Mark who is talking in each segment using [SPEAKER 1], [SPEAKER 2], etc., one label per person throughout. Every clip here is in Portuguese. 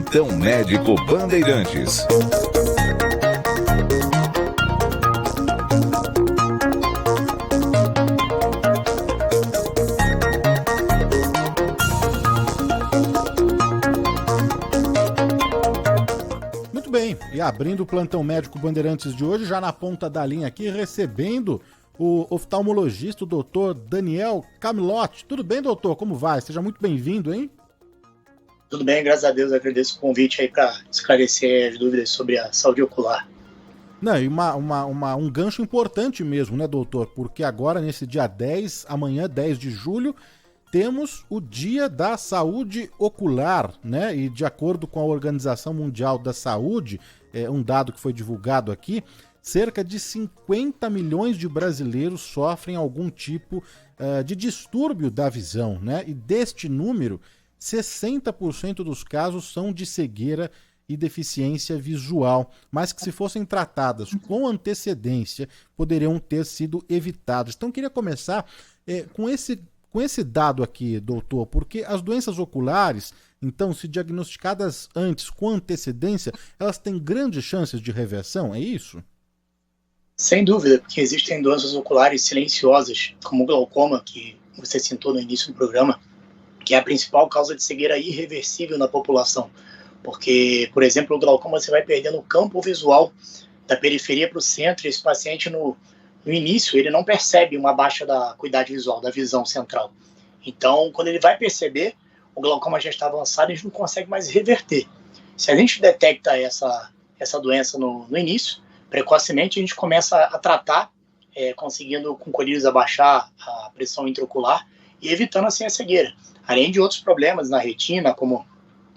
[SPEAKER 1] Plantão Médico Bandeirantes.
[SPEAKER 2] Muito bem, e abrindo o Plantão Médico Bandeirantes de hoje, já na ponta da linha aqui, recebendo o oftalmologista, o doutor Daniel Camilotti. Tudo bem, doutor? Como vai? Seja muito bem-vindo, hein?
[SPEAKER 3] Tudo bem, graças a Deus. Agradeço o convite aí para esclarecer as dúvidas sobre a saúde ocular.
[SPEAKER 2] Não, e um gancho importante mesmo, né, doutor? Porque agora, nesse dia 10, amanhã, 10 de julho, temos o Dia da Saúde Ocular, né? E de acordo com a Organização Mundial da Saúde, um dado que foi divulgado aqui, cerca de 50 milhões de brasileiros sofrem algum tipo de distúrbio da visão, né? E deste número, 60% dos casos são de cegueira e deficiência visual, mas que se fossem tratadas com antecedência, poderiam ter sido evitadas. Então, eu queria começar com esse dado aqui, doutor, porque as doenças oculares, então, se diagnosticadas antes, com antecedência, elas têm grandes chances de reversão, é isso?
[SPEAKER 3] Sem dúvida, porque existem doenças oculares silenciosas, como o glaucoma, que você citou no início do programa, que é a principal causa de cegueira irreversível na população. Porque, por exemplo, o glaucoma você vai perdendo o campo visual da periferia para o centro, e esse paciente, no início, ele não percebe uma baixa da acuidade visual, da visão central. Então, quando ele vai perceber, o glaucoma já está avançado e a gente não consegue mais reverter. Se a gente detecta essa doença no início, precocemente, a gente começa a tratar, conseguindo com colírios abaixar a pressão intraocular e evitando assim a cegueira. Além de outros problemas na retina, como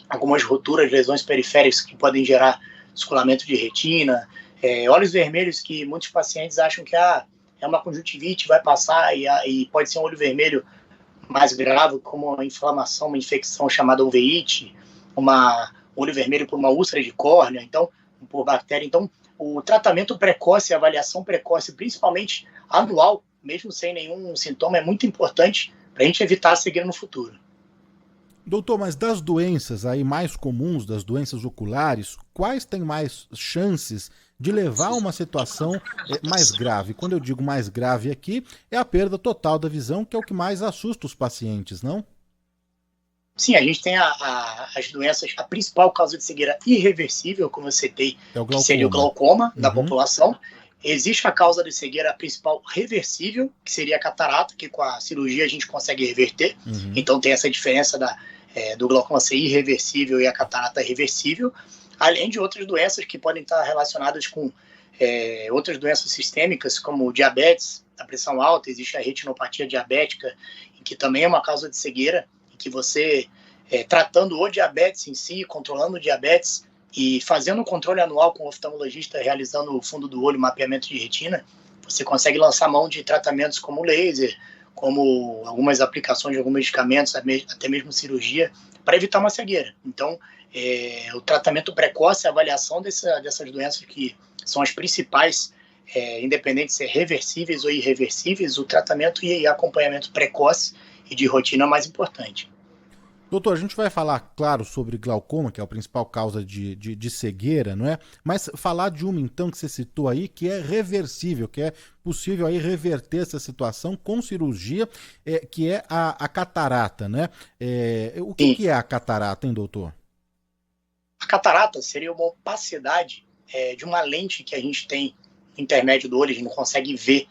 [SPEAKER 3] algumas roturas, lesões periféricas que podem gerar descolamento de retina, olhos vermelhos que muitos pacientes acham que é uma conjuntivite, vai passar e pode ser um olho vermelho mais grave, como uma inflamação, uma infecção chamada uveíte, olho vermelho por uma úlcera de córnea, então, por bactéria. Então, o tratamento precoce, a avaliação precoce, principalmente anual, mesmo sem nenhum sintoma, é muito importante para a gente evitar a cegueira no futuro.
[SPEAKER 2] Doutor, mas das doenças aí mais comuns, das doenças oculares, quais têm mais chances de levar a uma situação mais grave? Quando eu digo mais grave aqui, é a perda total da visão, que é o que mais assusta os pacientes, não?
[SPEAKER 3] Sim, a gente tem as doenças, a principal causa de cegueira irreversível, como eu citei, que seria o glaucoma da população. Existe a causa de cegueira principal reversível, que seria a catarata, que com a cirurgia a gente consegue reverter. Então tem essa diferença do glaucoma ser irreversível e a catarata reversível, além de outras doenças que podem estar relacionadas com outras doenças sistêmicas, como diabetes, a pressão alta, existe a retinopatia diabética, que também é uma causa de cegueira, que você, tratando o diabetes em si, controlando o diabetes e fazendo um controle anual com o oftalmologista, realizando o fundo do olho, mapeamento de retina, você consegue lançar mão de tratamentos como laser, como algumas aplicações de alguns medicamentos, até mesmo cirurgia, para evitar uma cegueira. Então, o tratamento precoce, a avaliação dessas doenças que são as principais, independente de ser reversíveis ou irreversíveis, o tratamento e acompanhamento precoce e de rotina é mais importante.
[SPEAKER 2] Doutor, a gente vai falar, claro, sobre glaucoma, que é a principal causa de cegueira, não é? Mas falar de uma, então, que você citou aí, que é reversível, que é possível aí reverter essa situação com cirurgia, que é a catarata, né? O que é a catarata, hein, doutor?
[SPEAKER 3] A catarata seria uma opacidade de uma lente que a gente tem no intermédio do olho, a gente não consegue ver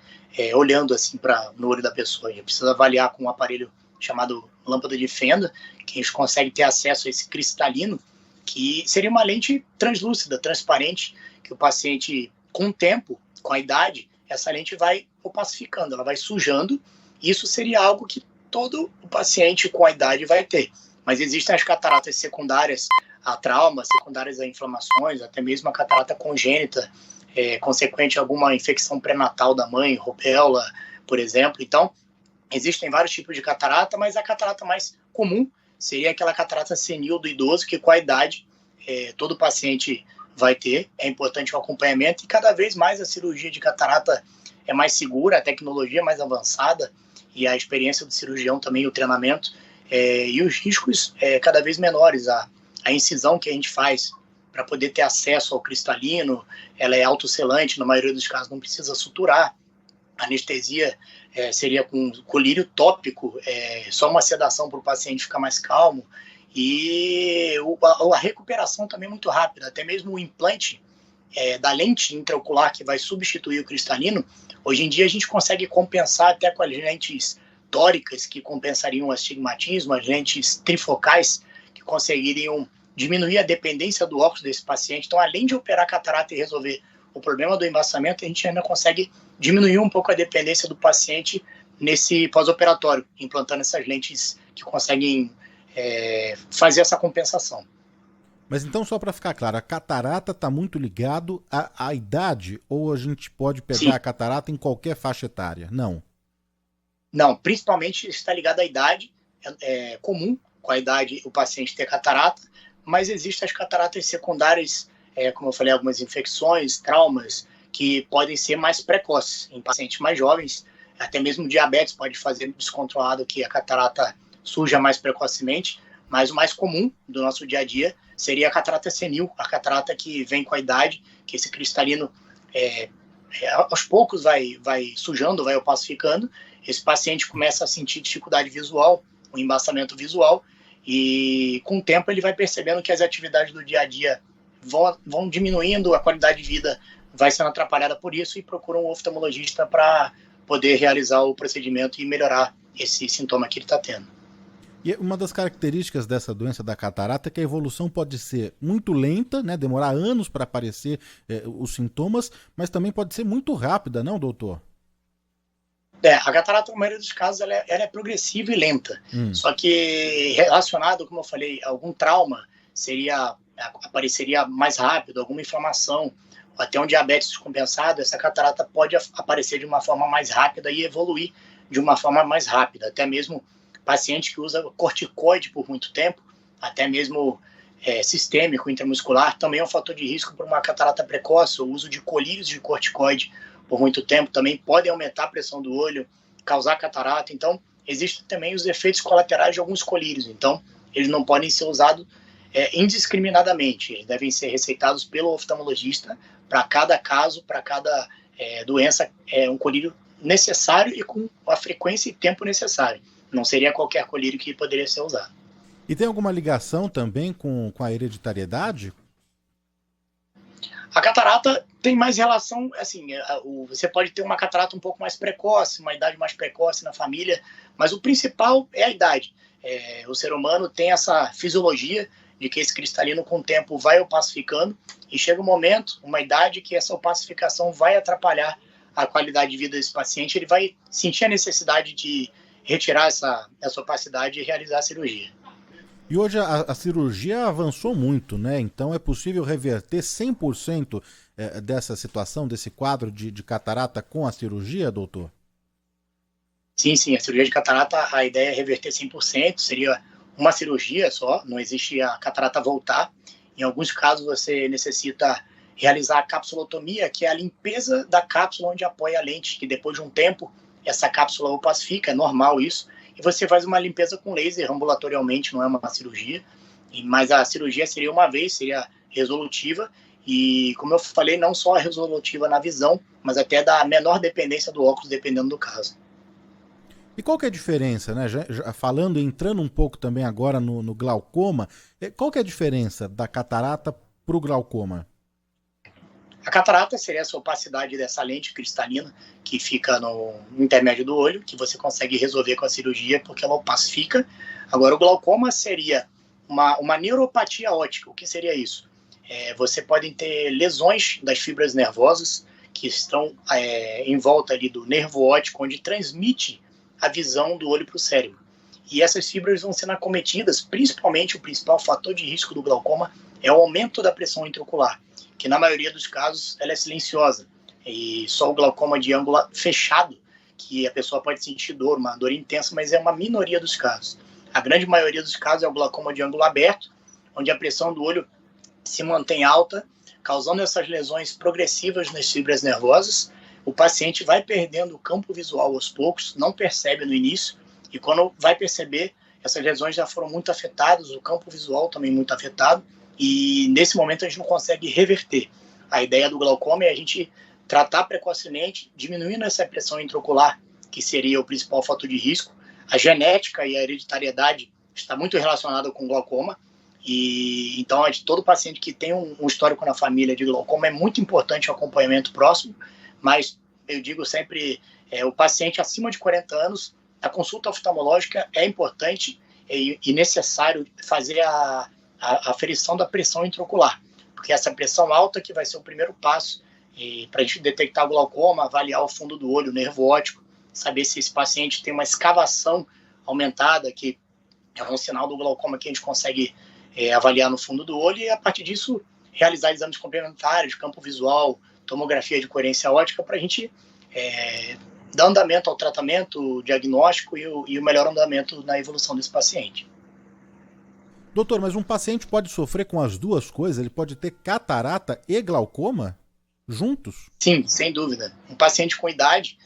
[SPEAKER 3] olhando assim no olho da pessoa. A gente precisa avaliar com um aparelho chamado lâmpada de fenda, que a gente consegue ter acesso a esse cristalino, que seria uma lente translúcida, transparente, que o paciente, com o tempo, com a idade, essa lente vai opacificando, ela vai sujando. Isso seria algo que todo o paciente com a idade vai ter. Mas existem as cataratas secundárias a trauma, secundárias a inflamações, até mesmo a catarata congênita, consequente a alguma infecção pré-natal da mãe, rubéola, por exemplo. Então, existem vários tipos de catarata, mas a catarata mais comum seria aquela catarata senil do idoso, que com a idade todo paciente vai ter. É importante o acompanhamento e cada vez mais a cirurgia de catarata é mais segura, a tecnologia é mais avançada e a experiência do cirurgião também, o treinamento, e os riscos cada vez menores. a incisão que a gente faz para poder ter acesso ao cristalino, ela é autoselante, na maioria dos casos não precisa suturar. A anestesia seria com colírio tópico, só uma sedação para o paciente ficar mais calmo. E a recuperação também é muito rápida, até mesmo o implante da lente intraocular que vai substituir o cristalino, hoje em dia a gente consegue compensar até com as lentes tóricas, que compensariam o astigmatismo, as lentes trifocais, que conseguiriam diminuir a dependência do óculos desse paciente. Então, além de operar a catarata e resolver o problema do embaçamento, a gente ainda consegue diminuir um pouco a dependência do paciente nesse pós-operatório, implantando essas lentes que conseguem fazer essa compensação.
[SPEAKER 2] Mas então, só para ficar claro, a catarata está muito ligado à idade, ou a gente pode pegar
[SPEAKER 3] Sim.
[SPEAKER 2] a catarata em qualquer faixa etária? Não.
[SPEAKER 3] Não, principalmente está ligado à idade. É comum com a idade o paciente ter catarata, mas existem as cataratas secundárias, como eu falei, algumas infecções, traumas, que podem ser mais precoces em pacientes mais jovens. Até mesmo diabetes pode fazer descontrolado que a catarata surja mais precocemente, mas o mais comum do nosso dia a dia seria a catarata senil, a catarata que vem com a idade, que esse cristalino aos poucos vai sujando, vai opacificando. Esse paciente começa a sentir dificuldade visual, um embaçamento visual, e com o tempo ele vai percebendo que as atividades do dia a dia vão diminuindo, a qualidade de vida vai sendo atrapalhada por isso, e procura um oftalmologista para poder realizar o procedimento e melhorar esse sintoma que ele está tendo.
[SPEAKER 2] E uma das características dessa doença da catarata é que a evolução pode ser muito lenta, né, demorar anos para aparecer os sintomas, mas também pode ser muito rápida, não, doutor?
[SPEAKER 3] A catarata, na maioria dos casos, ela é progressiva e lenta. Só que relacionado, como eu falei, a algum trauma, apareceria mais rápido, alguma inflamação, até um diabetes descompensado, essa catarata pode aparecer de uma forma mais rápida e evoluir de uma forma mais rápida. Até mesmo paciente que usa corticoide por muito tempo, até mesmo sistêmico, intramuscular, também é um fator de risco para uma catarata precoce. O uso de colírios de corticoide por muito tempo também podem aumentar a pressão do olho, causar catarata. Então, existem também os efeitos colaterais de alguns colírios. Então, eles não podem ser usados indiscriminadamente. Eles devem ser receitados pelo oftalmologista para cada caso, para cada doença, um colírio necessário e com a frequência e tempo necessário. Não seria qualquer colírio que poderia ser usado.
[SPEAKER 2] E tem alguma ligação também com a hereditariedade?
[SPEAKER 3] A catarata tem mais relação, assim, você pode ter uma catarata um pouco mais precoce, uma idade mais precoce na família, mas o principal é a idade. O ser humano tem essa fisiologia de que esse cristalino com o tempo vai opacificando e chega um momento, uma idade, que essa opacificação vai atrapalhar a qualidade de vida desse paciente, ele vai sentir a necessidade de retirar essa opacidade e realizar a cirurgia.
[SPEAKER 2] E hoje a cirurgia avançou muito, né? Então é possível reverter 100% dessa situação, desse quadro de catarata com a cirurgia, doutor?
[SPEAKER 3] Sim, a cirurgia de catarata, a ideia é reverter 100%, seria uma cirurgia só, não existe a catarata voltar. Em alguns casos você necessita realizar a capsulotomia, que é a limpeza da cápsula onde apoia a lente, que depois de um tempo essa cápsula opacifica, é normal isso, e você faz uma limpeza com laser ambulatorialmente, não é uma cirurgia, mas a cirurgia seria uma vez, seria resolutiva, e como eu falei, não só resolutiva na visão, mas até da menor dependência do óculos, dependendo do caso.
[SPEAKER 2] E qual que é a diferença, né? Entrando um pouco também agora no glaucoma, qual que é a diferença da catarata para o glaucoma?
[SPEAKER 3] A catarata seria essa opacidade dessa lente cristalina que fica no intermédio do olho, que você consegue resolver com a cirurgia porque ela opacifica. Agora, o glaucoma seria uma neuropatia óptica. O que seria isso? Você pode ter lesões das fibras nervosas que estão em volta ali do nervo óptico, onde transmite a visão do olho para o cérebro. E essas fibras vão sendo acometidas, principalmente o principal fator de risco do glaucoma é o aumento da pressão intraocular, que na maioria dos casos ela é silenciosa. E só o glaucoma de ângulo fechado, que a pessoa pode sentir dor, uma dor intensa, mas é uma minoria dos casos. A grande maioria dos casos é o glaucoma de ângulo aberto, onde a pressão do olho se mantém alta, causando essas lesões progressivas nas fibras nervosas. O paciente vai perdendo o campo visual aos poucos, não percebe no início, e quando vai perceber, essas lesões já foram muito afetadas, o campo visual também muito afetado, e nesse momento a gente não consegue reverter. A ideia do glaucoma é a gente tratar precocemente, diminuindo essa pressão intraocular, que seria o principal fator de risco. A genética e a hereditariedade está muito relacionada com glaucoma, e então todo paciente que tem um histórico na família de glaucoma é muito importante o acompanhamento próximo, mas eu digo sempre, o paciente acima de 40 anos, a consulta oftalmológica é importante e necessário fazer a aferição da pressão intraocular, porque essa pressão alta que vai ser o primeiro passo para a gente detectar o glaucoma, avaliar o fundo do olho, o nervo óptico, saber se esse paciente tem uma escavação aumentada, que é um sinal do glaucoma que a gente consegue avaliar no fundo do olho, e a partir disso realizar exames complementares, campo visual, tomografia de coerência óptica, para a gente dar andamento ao tratamento, diagnóstico e o melhor andamento na evolução desse paciente.
[SPEAKER 2] Doutor, mas um paciente pode sofrer com as duas coisas? Ele pode ter catarata e glaucoma juntos?
[SPEAKER 3] Sim, sem dúvida. Um paciente com idade,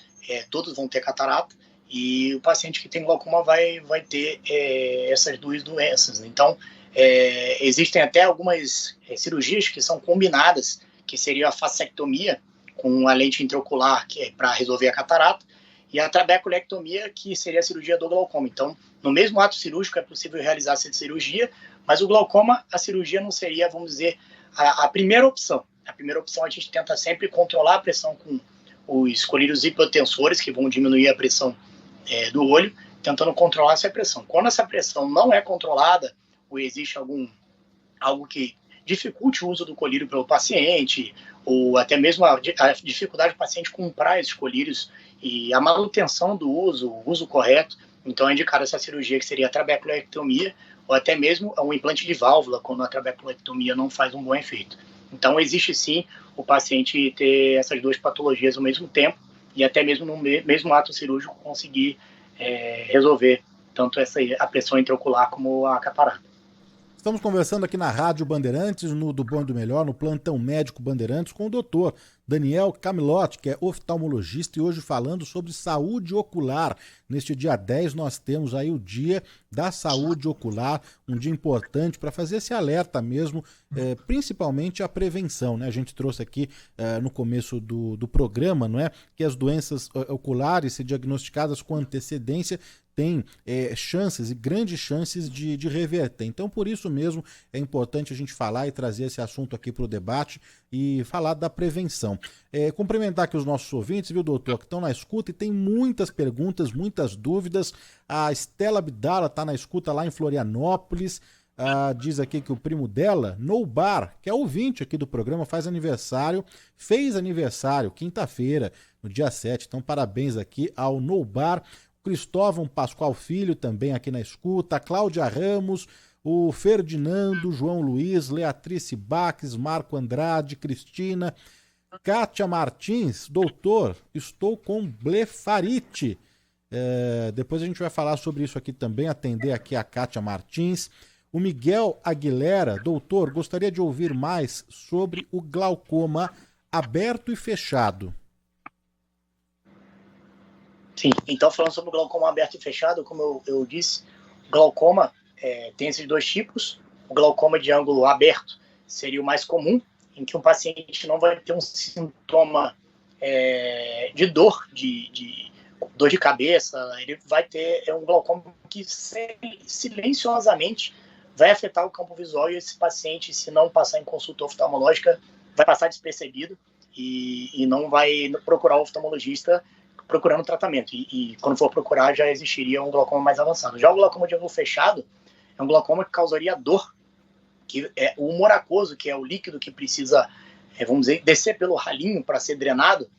[SPEAKER 3] todos vão ter catarata, e o paciente que tem glaucoma vai ter essas duas doenças. Então, existem até algumas cirurgias que são combinadas, que seria a facectomia com a lente intraocular, que é para resolver a catarata, e a trabeculectomia, que seria a cirurgia do glaucoma. Então, no mesmo ato cirúrgico é possível realizar essa cirurgia, mas o glaucoma, a cirurgia não seria, vamos dizer, a primeira opção. A primeira opção a gente tenta sempre controlar a pressão com os colírios hipotensores, que vão diminuir a pressão do olho, tentando controlar essa pressão. Quando essa pressão não é controlada, ou existe algo que dificulte o uso do colírio pelo paciente, ou até mesmo a dificuldade do paciente comprar esses colírios e a manutenção do uso, o uso correto, então é indicada essa cirurgia, que seria a trabeculectomia, ou até mesmo um implante de válvula, quando a trabeculectomia não faz um bom efeito. Então existe sim o paciente ter essas duas patologias ao mesmo tempo, e até mesmo no mesmo ato cirúrgico conseguir resolver tanto a pressão intraocular como a catarata.
[SPEAKER 2] Estamos conversando aqui na Rádio Bandeirantes, no Do Bom e do Melhor, no Plantão Médico Bandeirantes, com o doutor Daniel Camilotti, que é oftalmologista, e hoje falando sobre saúde ocular. Neste dia 10 nós temos aí o Dia da Saúde Ocular, um dia importante para fazer esse alerta mesmo, principalmente a prevenção, né? A gente trouxe aqui no começo do programa, não é, que as doenças oculares, se diagnosticadas com antecedência, tem chances e grandes chances de reverter. Então, por isso mesmo, é importante a gente falar e trazer esse assunto aqui para o debate e falar da prevenção. Cumprimentar aqui os nossos ouvintes, viu, doutor, que estão na escuta e tem muitas perguntas, muitas dúvidas. A Estela Abdala está na escuta lá em Florianópolis. Diz aqui que o primo dela, Noubar, que é ouvinte aqui do programa, fez aniversário quinta-feira, no dia 7. Então, parabéns aqui ao Noubar. Cristóvão Pascoal Filho também aqui na escuta, a Cláudia Ramos, o Ferdinando, João Luiz, Leatrice Baques, Marco Andrade, Cristina, Kátia Martins, doutor, estou com blefarite. Depois a gente vai falar sobre isso aqui também, atender aqui a Kátia Martins. O Miguel Aguilera, doutor, gostaria de ouvir mais sobre o glaucoma aberto e fechado.
[SPEAKER 3] Sim, então falando sobre o glaucoma aberto e fechado, como eu disse, glaucoma tem esses dois tipos. O glaucoma de ângulo aberto seria o mais comum, em que um paciente não vai ter um sintoma de dor, de dor de cabeça, ele vai ter um glaucoma que silenciosamente vai afetar o campo visual, e esse paciente, se não passar em consulta oftalmológica, vai passar despercebido e não vai procurar o oftalmologista procurando tratamento, e quando for procurar já existiria um glaucoma mais avançado. Já o glaucoma de ângulo fechado é um glaucoma que causaria dor, que é o humor aquoso, que é o líquido que precisa, vamos dizer, descer pelo ralinho para ser drenado,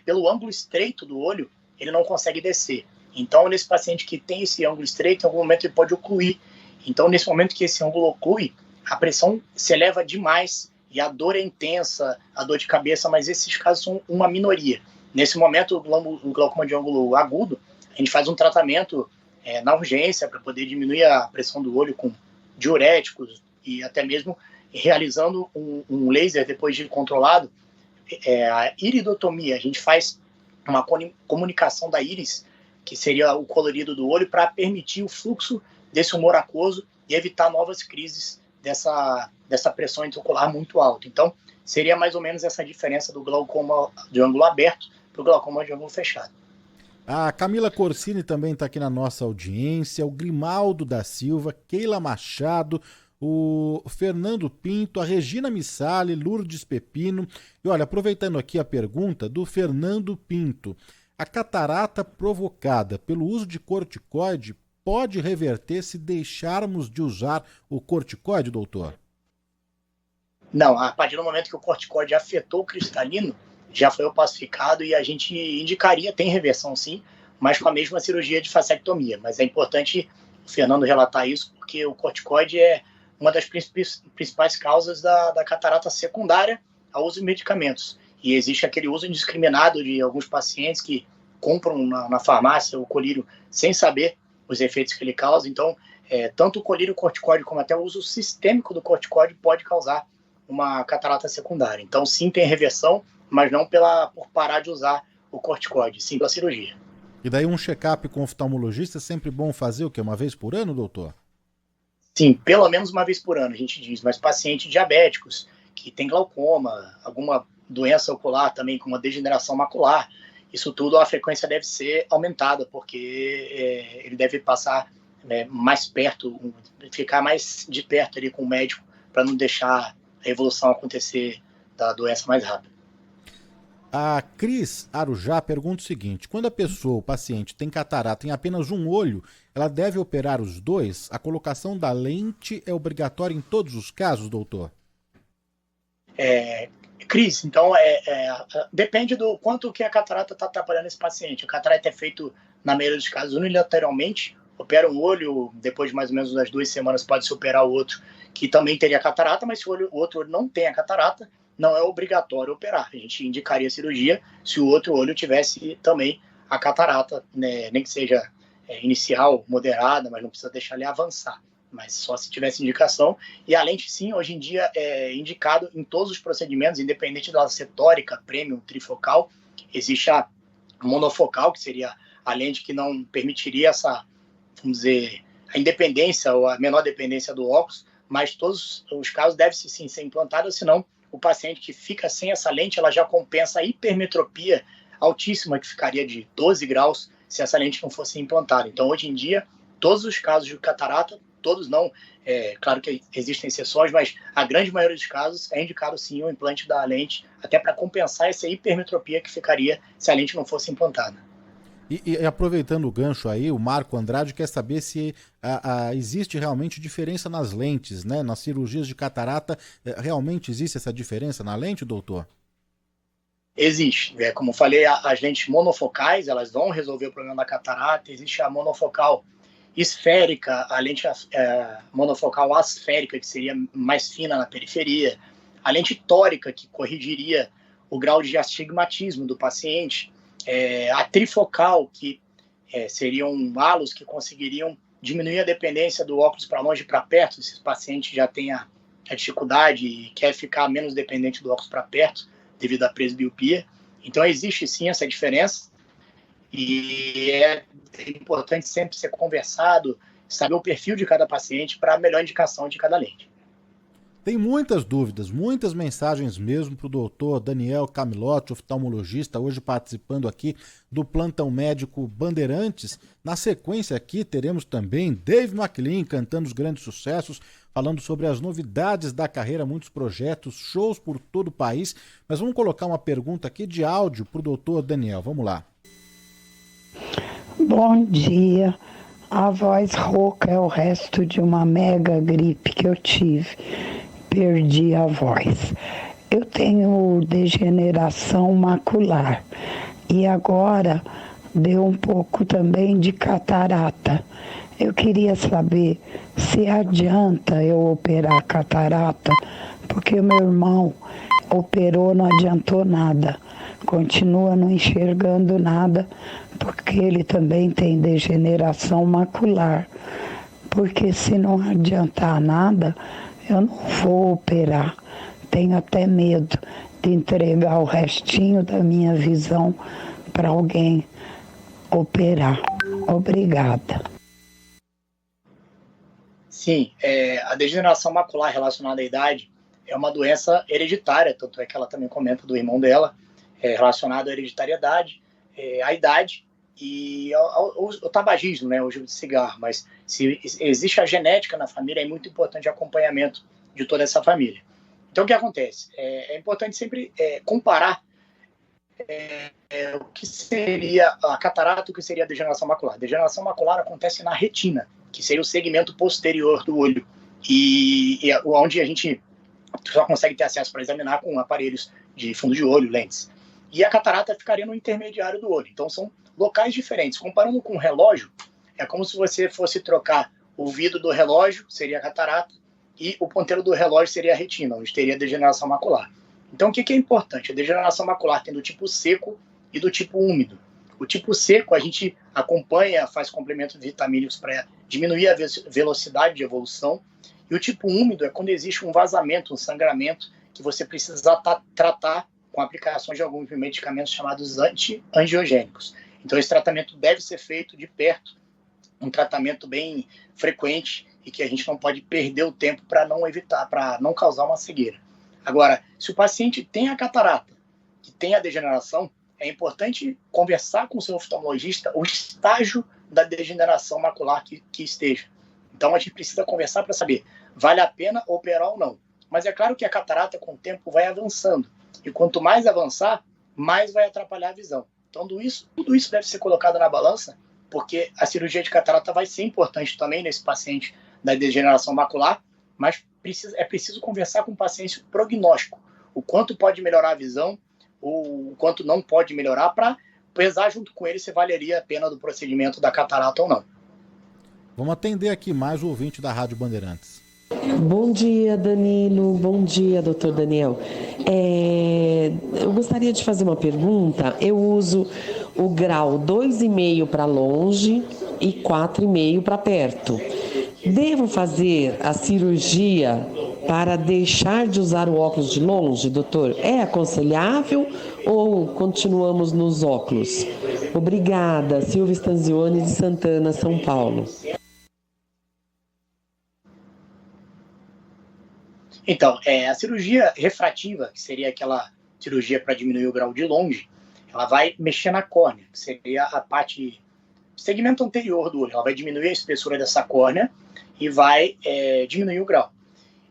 [SPEAKER 3] pelo ângulo estreito do olho, ele não consegue descer. Então, nesse paciente que tem esse ângulo estreito, em algum momento ele pode ocluir. Então, nesse momento que esse ângulo oclui, a pressão se eleva demais e a dor é intensa, a dor de cabeça, mas esses casos são uma minoria. Nesse momento, o glaucoma de ângulo agudo, a gente faz um tratamento na urgência para poder diminuir a pressão do olho com diuréticos e até mesmo realizando um laser depois de controlado, a iridotomia. A gente faz uma comunicação da íris, que seria o colorido do olho, para permitir o fluxo desse humor aquoso e evitar novas crises dessa pressão intraocular muito alta. Então, seria mais ou menos essa diferença do glaucoma de ângulo aberto para o glaucoma de ângulo fechado.
[SPEAKER 2] A Camila Corsini também está aqui na nossa audiência, o Grimaldo da Silva, Keila Machado, o Fernando Pinto, a Regina Missali, Lourdes Pepino. E olha, aproveitando aqui a pergunta do Fernando Pinto, a catarata provocada pelo uso de corticoide pode reverter se deixarmos de usar o corticoide, doutor?
[SPEAKER 3] Não, a partir do momento que o corticoide afetou o cristalino, já foi opacificado e a gente indicaria, tem reversão sim, mas com a mesma cirurgia de fasectomia. Mas é importante o Fernando relatar isso, porque o corticoide é uma das principais causas da catarata secundária ao uso de medicamentos. E existe aquele uso indiscriminado de alguns pacientes que compram na farmácia o colírio sem saber os efeitos que ele causa. Então, tanto o colírio corticoide como até o uso sistêmico do corticoide pode causar uma catarata secundária. Então, sim, tem reversão, mas não por parar de usar o corticoide, sim pela cirurgia.
[SPEAKER 2] E daí um check-up com oftalmologista é sempre bom fazer o quê? Uma vez por ano, doutor?
[SPEAKER 3] Sim, pelo menos uma vez por ano, a gente diz. Mas pacientes diabéticos, que tem glaucoma, alguma doença ocular também, com uma degeneração macular, isso tudo, a frequência deve ser aumentada, porque ele deve passar mais perto, ficar mais de perto ali com o médico, para não deixar a evolução acontecer da doença mais rápido.
[SPEAKER 2] A Cris Arujá pergunta o seguinte: quando a pessoa, o paciente, tem catarata em apenas um olho, ela deve operar os dois? A colocação da lente é obrigatória em todos os casos, doutor?
[SPEAKER 3] Cris, então depende do quanto que a catarata está atrapalhando esse paciente. A catarata é feito, na maioria dos casos, unilateralmente, opera um olho, depois de mais ou menos umas 2 semanas pode-se operar o outro, que também teria catarata, mas se o outro olho não tem a catarata, não é obrigatório operar. A gente indicaria cirurgia se o outro olho tivesse também a catarata, né? Nem que seja inicial, moderada, mas não precisa deixar ele avançar. Mas só se tivesse indicação. E a lente, sim, hoje em dia é indicado em todos os procedimentos, independente da ser tórica, premium, trifocal. Existe a monofocal, que seria a lente que não permitiria essa, vamos dizer, a independência ou a menor dependência do óculos, mas todos os casos devem sim ser implantados, senão o paciente que fica sem essa lente, ela já compensa a hipermetropia altíssima, que ficaria de 12 graus se essa lente não fosse implantada. Então, hoje em dia, todos os casos de catarata, todos não, claro que existem exceções, mas a grande maioria dos casos é indicado sim o implante da lente, até para compensar essa hipermetropia que ficaria se a lente não fosse implantada.
[SPEAKER 2] E aproveitando o gancho aí, o Marco Andrade quer saber se existe realmente diferença nas lentes, né? Nas cirurgias de catarata, realmente existe essa diferença na lente, doutor?
[SPEAKER 3] Existe. Como eu falei, as lentes monofocais, elas vão resolver o problema da catarata. Existe a monofocal esférica, a lente monofocal asférica, que seria mais fina na periferia. A lente tórica, que corrigiria o grau de astigmatismo do paciente. A trifocal, que seriam halos que conseguiriam diminuir a dependência do óculos para longe e para perto, se o paciente já tem a dificuldade e quer ficar menos dependente do óculos para perto, devido à presbiopia. Então, existe sim essa diferença e é importante sempre ser conversado, saber o perfil de cada paciente para a melhor indicação de cada lente.
[SPEAKER 2] Tem muitas dúvidas, muitas mensagens mesmo para o doutor Daniel Camilotti, oftalmologista, hoje participando aqui do Plantão Médico Bandeirantes. Na sequência aqui teremos também Dave McLean cantando os grandes sucessos, falando sobre as novidades da carreira, muitos projetos, shows por todo o país. Mas vamos colocar uma pergunta aqui de áudio para o doutor Daniel, vamos lá.
[SPEAKER 4] Bom dia, a voz rouca é o resto de uma mega gripe que eu tive. Perdi a voz. Eu tenho degeneração macular e agora deu um pouco também de catarata. Eu queria saber se adianta eu operar catarata, porque meu irmão operou, não adiantou nada. Continua não enxergando nada, porque ele também tem degeneração macular. Porque se não adiantar nada, eu não vou operar. Tenho até medo de entregar o restinho da minha visão para alguém operar. Obrigada.
[SPEAKER 3] Sim, a degeneração macular relacionada à idade é uma doença hereditária, tanto é que ela também comenta do irmão dela, relacionado à hereditariedade, à idade e ao tabagismo, né, o uso de cigarro. Mas se existe a genética na família, é muito importante o acompanhamento de toda essa família. Então, o que acontece? É importante sempre comparar o que seria a catarata e o que seria a degeneração macular. A degeneração macular acontece na retina, que seria o segmento posterior do olho, e onde a gente só consegue ter acesso para examinar com aparelhos de fundo de olho, lentes. E a catarata ficaria no intermediário do olho. Então, são locais diferentes. Comparando com o relógio, é como se você fosse trocar o vidro do relógio, seria a catarata, e o ponteiro do relógio seria a retina, onde teria a degeneração macular. Então, o que é importante? A degeneração macular tem do tipo seco e do tipo úmido. O tipo seco, a gente acompanha, faz complementos vitamínicos para diminuir a velocidade de evolução. E o tipo úmido é quando existe um vazamento, um sangramento, que você precisa tratar com aplicações de alguns medicamentos chamados anti-angiogênicos. Então, esse tratamento deve ser feito de perto, um tratamento bem frequente e que a gente não pode perder o tempo para não evitar, para não causar uma cegueira. Agora, se o paciente tem a catarata e tem a degeneração, é importante conversar com o seu oftalmologista o estágio da degeneração macular que esteja. Então, a gente precisa conversar para saber, vale a pena operar ou não. Mas é claro que a catarata, com o tempo, vai avançando. E quanto mais avançar, mais vai atrapalhar a visão. Então, tudo isso deve ser colocado na balança, porque a cirurgia de catarata vai ser importante também nesse paciente da degeneração macular, mas é preciso conversar com o paciente prognóstico, o quanto pode melhorar a visão, o quanto não pode melhorar, para pesar junto com ele se valeria a pena do procedimento da catarata ou não.
[SPEAKER 2] Vamos atender aqui mais o ouvinte da Rádio Bandeirantes.
[SPEAKER 5] Bom dia, Danilo. Bom dia, doutor Daniel. Eu gostaria de fazer uma pergunta. Eu uso o grau 2,5 para longe e 4,5 para perto. Devo fazer a cirurgia para deixar de usar o óculos de longe, doutor? É aconselhável ou continuamos nos óculos? Obrigada, Silvia Stanzioni de Santana, São Paulo.
[SPEAKER 3] Então, a cirurgia refrativa, que seria aquela cirurgia para diminuir o grau de longe, ela vai mexer na córnea, que seria a parte, segmento anterior do olho. Ela vai diminuir a espessura dessa córnea e vai diminuir o grau.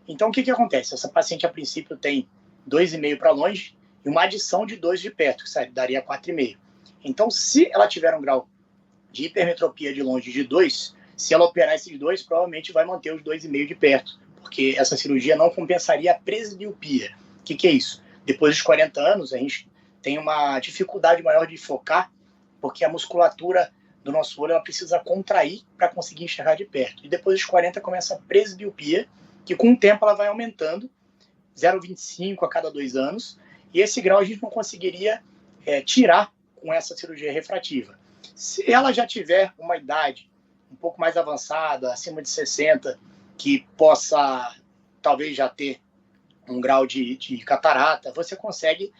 [SPEAKER 3] Então, o que acontece? Essa paciente, a princípio, tem 2,5 para longe e uma adição de 2 de perto, que daria 4,5. Então, se ela tiver um grau de hipermetropia de longe de 2, se ela operar esses 2, provavelmente vai manter os 2,5 de perto, porque essa cirurgia não compensaria a presbiopia. O que é isso? Depois dos 40 anos, a gente tem uma dificuldade maior de focar, porque a musculatura do nosso olho ela precisa contrair para conseguir enxergar de perto. E depois dos 40 começa a presbiopia, que com o tempo ela vai aumentando, 0,25 a cada 2 anos, e esse grau a gente não conseguiria tirar com essa cirurgia refrativa. Se ela já tiver uma idade um pouco mais avançada, acima de 60, que possa talvez já ter um grau de catarata, você consegue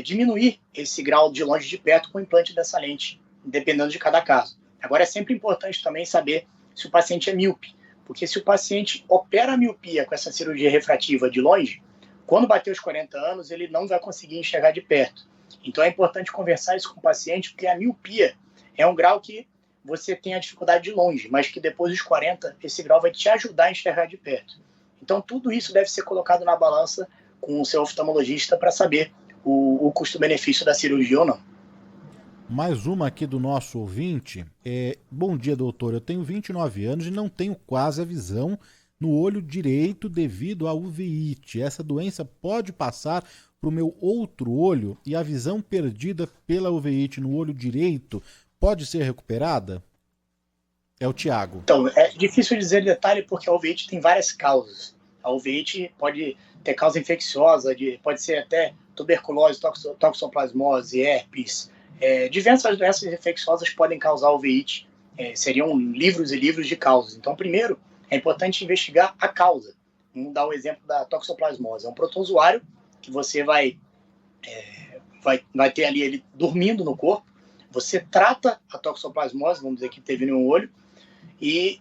[SPEAKER 3] diminuir esse grau de longe de perto com o implante dessa lente, dependendo de cada caso. Agora, é sempre importante também saber se o paciente é míope, porque se o paciente opera a miopia com essa cirurgia refrativa de longe, quando bater os 40 anos, ele não vai conseguir enxergar de perto. Então, é importante conversar isso com o paciente, porque a miopia é um grau que você tem a dificuldade de longe, mas que depois dos 40, esse grau vai te ajudar a enxergar de perto. Então, tudo isso deve ser colocado na balança com o seu oftalmologista para saber o custo-benefício da cirurgia ou não.
[SPEAKER 2] Mais uma aqui do nosso ouvinte. Bom dia, doutor. Eu tenho 29 anos e não tenho quase a visão no olho direito devido à uveiite. Essa doença pode passar para o meu outro olho e a visão perdida pela uveiite no olho direito pode ser recuperada? É o Tiago.
[SPEAKER 3] Então, é difícil dizer detalhe porque a uveiite tem várias causas. A uveiite pode ter causa infecciosa, pode ser até tuberculose, toxoplasmose, herpes. Diversas doenças infecciosas podem causar uveiite. Seriam livros e livros de causas. Então, primeiro, é importante investigar a causa. Vamos dar o exemplo da toxoplasmose. É um protozoário que você vai ter ali ele dormindo no corpo. Você trata a toxoplasmose, vamos dizer que teve no olho, e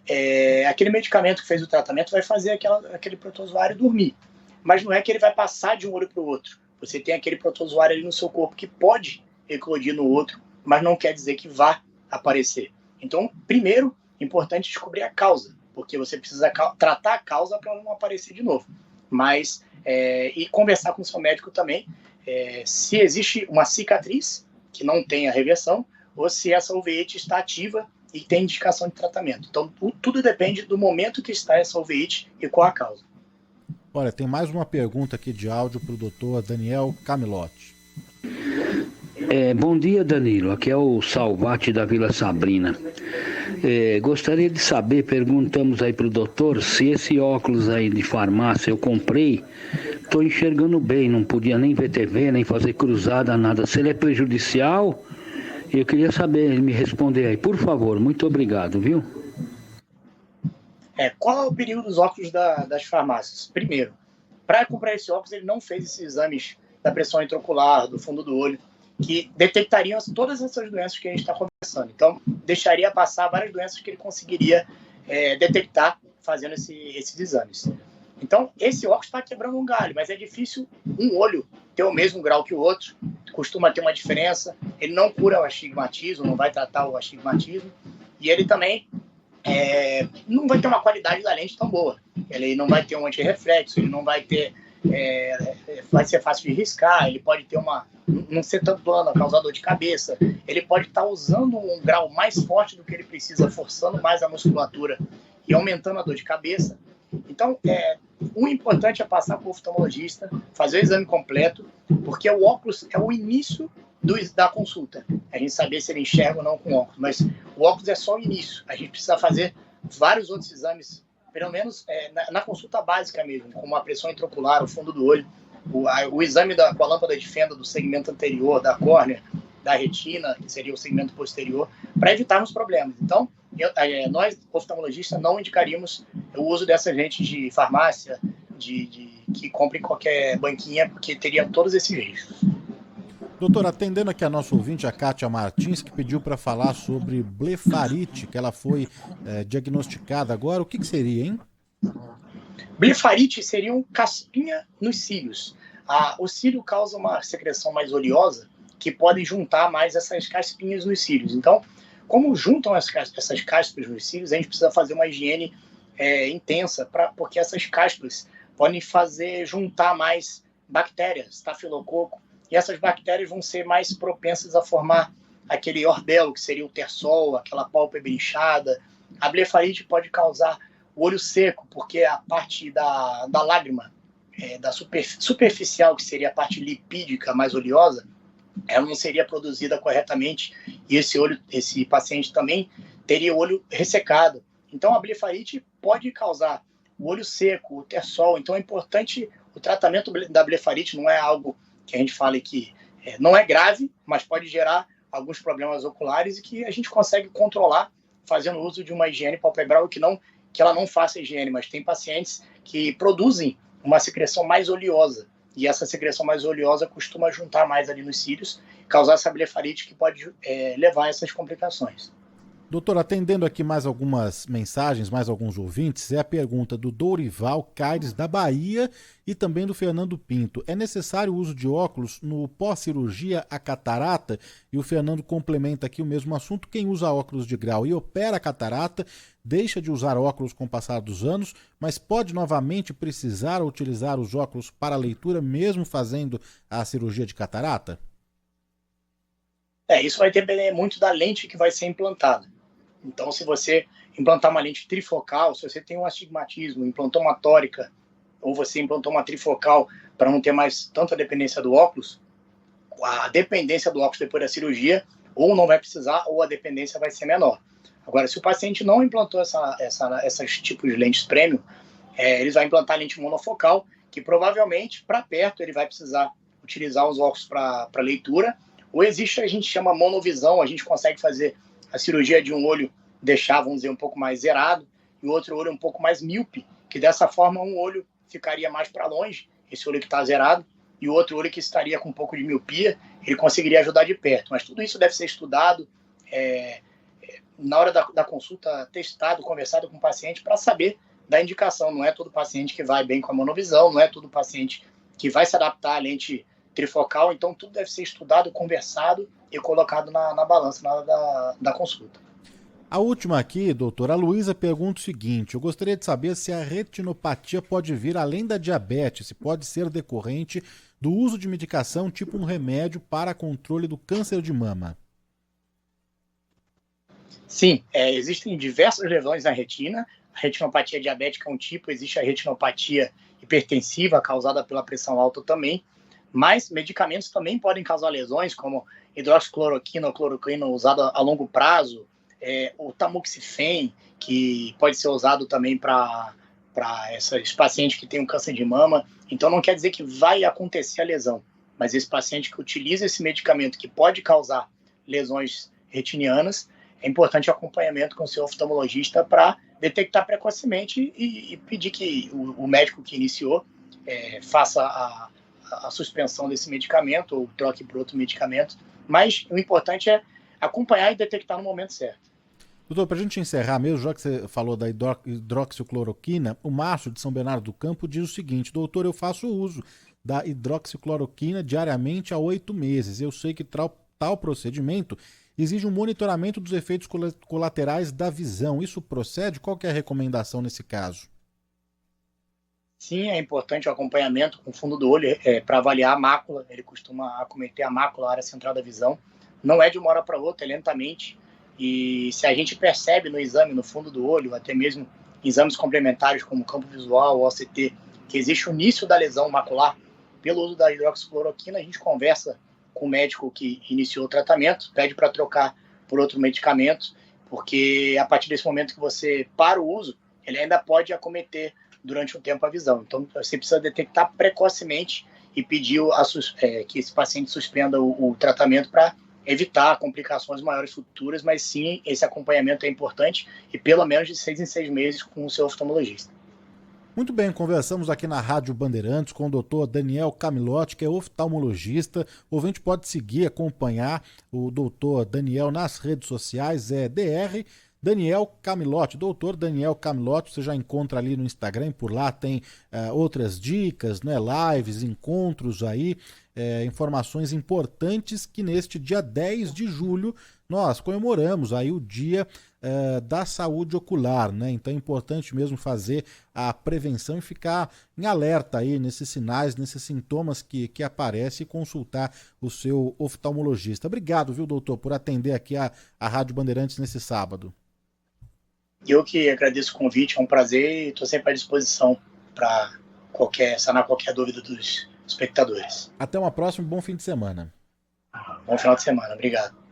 [SPEAKER 3] aquele medicamento que fez o tratamento vai fazer aquele protozoário dormir. Mas não é que ele vai passar de um olho para o outro. Você tem aquele protozoário ali no seu corpo que pode eclodir no outro, mas não quer dizer que vá aparecer. Então, primeiro, é importante descobrir a causa, porque você precisa tratar a causa para não aparecer de novo. Mas, e conversar com o seu médico também, se existe uma cicatriz que não tem a reversão, ou se essa uveíte está ativa e tem indicação de tratamento. Então, tudo depende do momento que está essa uveíte e qual a causa.
[SPEAKER 2] Olha, tem mais uma pergunta aqui de áudio para o doutor Daniel Camilotti.
[SPEAKER 6] Bom dia, Danilo. Aqui é o Salvati da Vila Sabrina. Gostaria de saber, perguntamos aí para o doutor, se esse óculos aí de farmácia eu comprei, estou enxergando bem, não podia nem ver TV, nem fazer cruzada, nada. Se ele é prejudicial, eu queria saber, ele me responder aí, por favor. Muito obrigado, viu?
[SPEAKER 3] Qual é o perigo dos óculos das farmácias? Primeiro, para comprar esse óculos, ele não fez esses exames da pressão intraocular, do fundo do olho, que detectariam todas essas doenças que a gente está conversando. Então, deixaria passar várias doenças que ele conseguiria detectar fazendo esses exames. Então, esse óculos está quebrando um galho, mas é difícil um olho ter o mesmo grau que o outro, costuma ter uma diferença. Ele não cura o astigmatismo, não vai tratar o astigmatismo, e ele também não vai ter uma qualidade da lente tão boa. Ele não vai ter um antirreflexo, ele não vai ter... vai ser fácil de riscar, ele pode ter não ser tão plano, causar dor de cabeça, ele pode estar usando um grau mais forte do que ele precisa, forçando mais a musculatura e aumentando a dor de cabeça. Então, o importante é passar para o oftalmologista, fazer o exame completo, porque o óculos é o início da consulta. A gente saber se ele enxerga ou não com óculos, mas o óculos é só o início. A gente precisa fazer vários outros exames, pelo menos na consulta básica mesmo, como a pressão intraocular, o fundo do olho, o exame com a lâmpada de fenda do segmento anterior, da córnea, da retina, que seria o segmento posterior, para evitarmos problemas. Então, nós, oftalmologistas, não indicaríamos o uso dessas lentes de farmácia, que compre em qualquer banquinha, porque teria todos esses riscos.
[SPEAKER 2] Doutor, atendendo aqui a nossa ouvinte, a Kátia Martins, que pediu para falar sobre blefarite, que ela foi diagnosticada agora, o que seria, hein?
[SPEAKER 3] Blefarite seria um caspinha nos cílios. O cílio causa uma secreção mais oleosa, que pode juntar mais essas caspinhas nos cílios. Então, como juntam essas caspas nos cílios, a gente precisa fazer uma higiene intensa, porque essas caspas podem fazer juntar mais bactérias, estafilococo, e essas bactérias vão ser mais propensas a formar aquele ordelo, que seria o tersol, aquela pálpebra inchada. A blefarite pode causar o olho seco, porque a parte da lágrima, da superficial, que seria a parte lipídica mais oleosa, ela não seria produzida corretamente, e esse paciente também teria o olho ressecado. Então, a blefarite pode causar o olho seco, o tersol. Então, é importante o tratamento da blefarite, não é algo que a gente fale que não é grave, mas pode gerar alguns problemas oculares e que a gente consegue controlar fazendo uso de uma higiene palpebral que ela não faça higiene, mas tem pacientes que produzem uma secreção mais oleosa, e essa secreção mais oleosa costuma juntar mais ali nos cílios, causar essa blefarite que pode levar a essas complicações.
[SPEAKER 2] Doutor, atendendo aqui mais algumas mensagens, mais alguns ouvintes, é a pergunta do Dorival Caires, da Bahia, e também do Fernando Pinto. É necessário o uso de óculos no pós-cirurgia a catarata? E o Fernando complementa aqui o mesmo assunto. Quem usa óculos de grau e opera a catarata, deixa de usar óculos com o passar dos anos, mas pode novamente precisar utilizar os óculos para leitura, mesmo fazendo a cirurgia de catarata?
[SPEAKER 3] Isso vai depender muito da lente que vai ser implantada. Então, se você implantar uma lente trifocal, se você tem um astigmatismo, implantou uma tórica, ou você implantou uma trifocal para não ter mais tanta dependência do óculos, a dependência do óculos depois da cirurgia, ou não vai precisar, ou a dependência vai ser menor. Agora, se o paciente não implantou esses tipos de lentes premium, ele vai implantar lente monofocal, que provavelmente, para perto, ele vai precisar utilizar os óculos para leitura, ou existe, a gente chama monovisão, a gente consegue fazer a cirurgia de um olho, deixar, vamos dizer, um pouco mais zerado, e o outro olho um pouco mais míope, que dessa forma um olho ficaria mais para longe, esse olho que está zerado, e o outro olho que estaria com um pouco de miopia, ele conseguiria ajudar de perto. Mas tudo isso deve ser estudado, na hora da consulta, testado, conversado com o paciente para saber da indicação. Não é todo paciente que vai bem com a monovisão, não é todo paciente que vai se adaptar à lente trifocal, então tudo deve ser estudado, conversado e colocado na balança na hora da consulta.
[SPEAKER 2] A última aqui, doutora Luísa, pergunta o seguinte: eu gostaria de saber se a retinopatia pode vir além da diabetes, se pode ser decorrente do uso de medicação tipo um remédio para controle do câncer de mama.
[SPEAKER 3] Sim, existem diversas lesões na retina. A retinopatia diabética é um tipo, existe a retinopatia hipertensiva causada pela pressão alta também, mas medicamentos também podem causar lesões, como hidroxicloroquina ou cloroquina usada a longo prazo, o tamoxifen, que pode ser usado também para esses pacientes que têm um câncer de mama. Então não quer dizer que vai acontecer a lesão, mas esse paciente que utiliza esse medicamento que pode causar lesões retinianas, é importante o acompanhamento com o seu oftalmologista para detectar precocemente e pedir que o médico que iniciou faça a suspensão desse medicamento ou troque por outro medicamento. Mas o importante é acompanhar e detectar no momento certo.
[SPEAKER 2] Doutor, para a gente encerrar mesmo, já que você falou da hidroxicloroquina, o Márcio de São Bernardo do Campo diz o seguinte: doutor, eu faço uso da hidroxicloroquina diariamente há 8 meses. Eu sei que tal procedimento exige um monitoramento dos efeitos colaterais da visão. Isso procede? Qual que é a recomendação nesse caso?
[SPEAKER 3] Sim, é importante o acompanhamento com o fundo do olho para avaliar a mácula. Ele costuma acometer a mácula, a área central da visão. Não é de uma hora para outra, é lentamente. E se a gente percebe no exame, no fundo do olho, até mesmo exames complementares como campo visual, OCT, que existe o início da lesão macular pelo uso da hidroxicloroquina, a gente conversa com o médico que iniciou o tratamento, pede para trocar por outro medicamento, porque a partir desse momento que você para o uso, ele ainda pode acometer durante um tempo a visão. Então, você precisa detectar precocemente e pedir que esse paciente suspenda o tratamento para evitar complicações maiores futuras, mas sim, esse acompanhamento é importante e pelo menos de 6 em 6 meses com o seu oftalmologista.
[SPEAKER 2] Muito bem, conversamos aqui na Rádio Bandeirantes com o Dr. Daniel Camilotti, que é oftalmologista. O ouvinte pode seguir, acompanhar o Dr. Daniel nas redes sociais, é Dr. Daniel Camilotti, doutor Daniel Camilotti, você já encontra ali no Instagram, por lá tem outras dicas, né, lives, encontros aí, informações importantes que neste dia 10 de julho nós comemoramos aí o dia da saúde ocular, né? Então é importante mesmo fazer a prevenção e ficar em alerta aí nesses sinais, nesses sintomas que aparecem e consultar o seu oftalmologista. Obrigado, viu, doutor, por atender aqui a Rádio Bandeirantes nesse sábado.
[SPEAKER 3] Eu que agradeço o convite, é um prazer e estou sempre à disposição para sanar qualquer dúvida dos espectadores.
[SPEAKER 2] Até uma próxima, bom fim de semana.
[SPEAKER 3] Bom final de semana, obrigado.